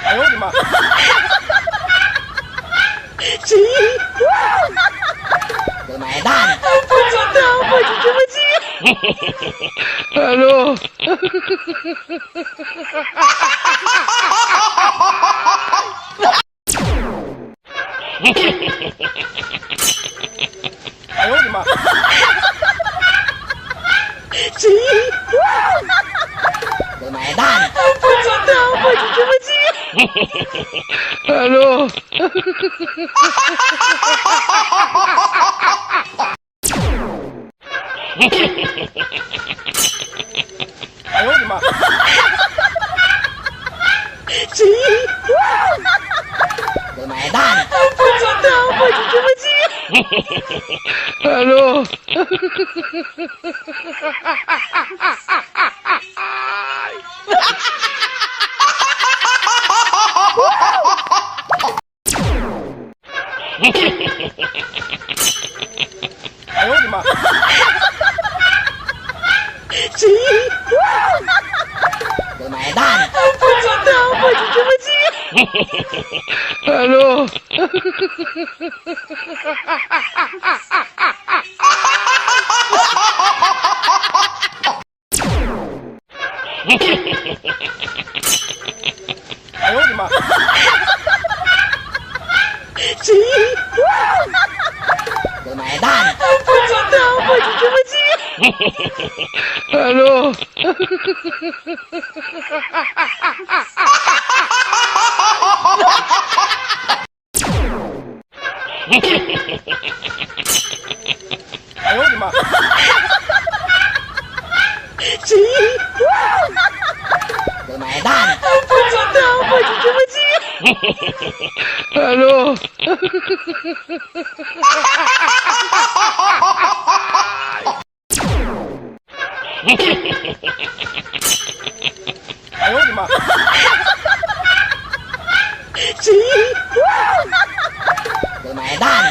哎呦我的妈！Permainan. Aduh.哎呦我的妈！Permainan. Aduh.哎呦我的妈！Permainan. Aduh.哎呦我的妈！Permainan. Aduh.哎呦我的妈 Permainan. Aduh.哎呦我的妈 Permainan.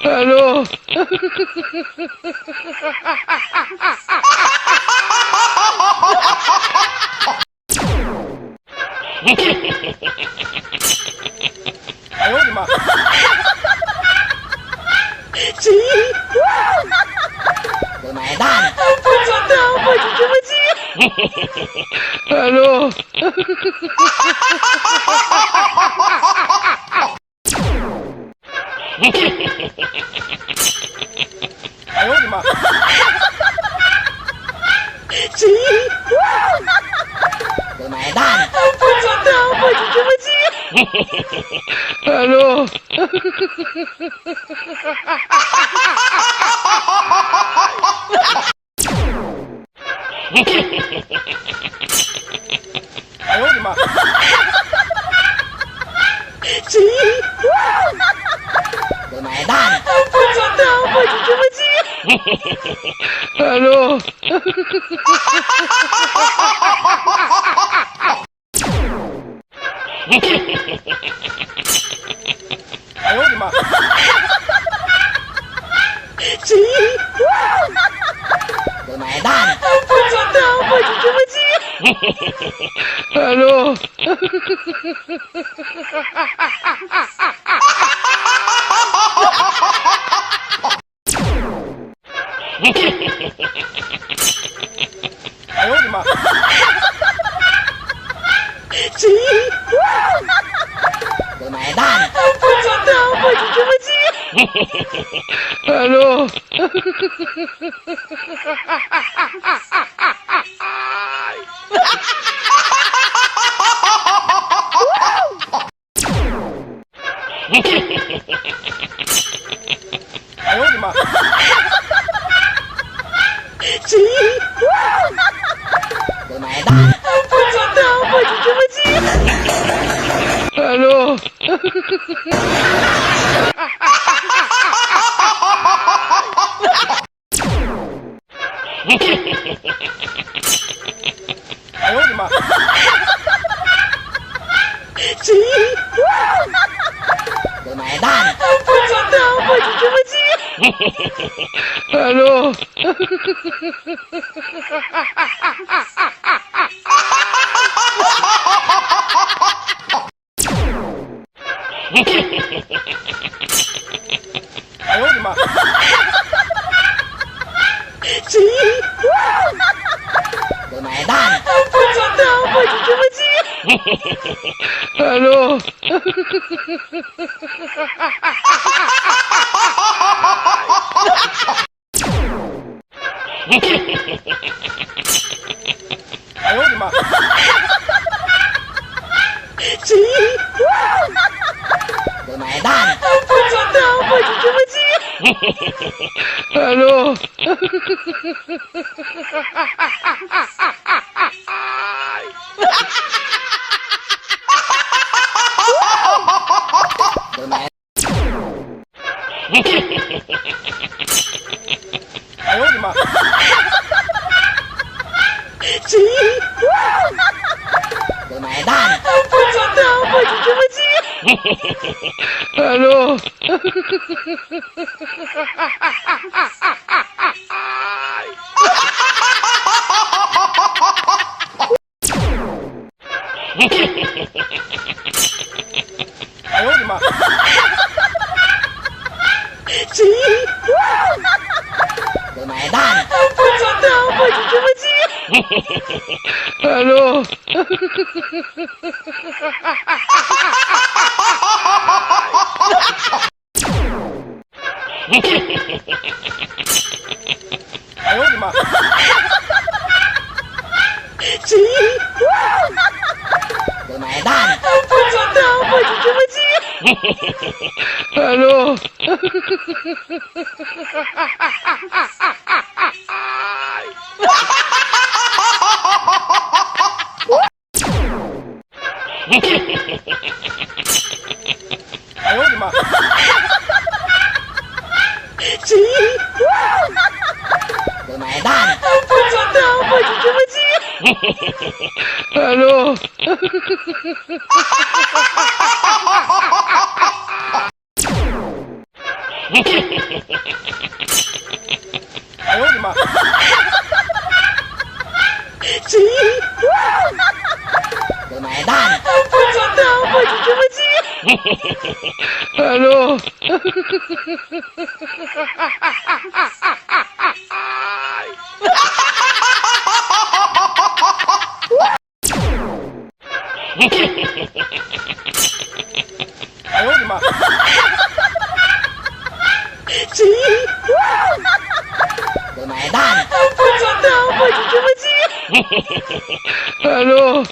Aduh.哎呦我的妈 Permainan. Aduh.哎呦我的妈 Permainan. Aduh.哎呦我的妈 Permainan. Aduh.哎呦我的妈 Permainan. Aduh.哎呦我的妈 Permainan. Aduh.哎呦我的妈 Permainan. Aduh.哎呦我的妈 Permainan. Aduh.哎呦我的妈 Permainan. Ano? Ayun, ma. Lumayan. Ano? Ayun, ma. Lumayan. Ano? Lumayan. Ayun, ma. Lumayan. Ano? Ayun, ma. Lumayan. Ano? Ayun, ma. Lumayan. Ano? Ayun, ma. Lumayan. Ano? Ayun, ma. Lumayan. Ano? Ayun, ma. Lumayan. Ano?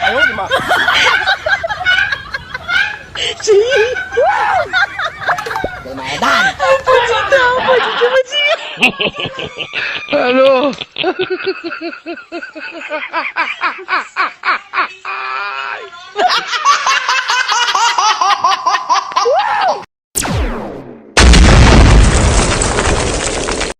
Ayun, ma. Lumayan. Ano?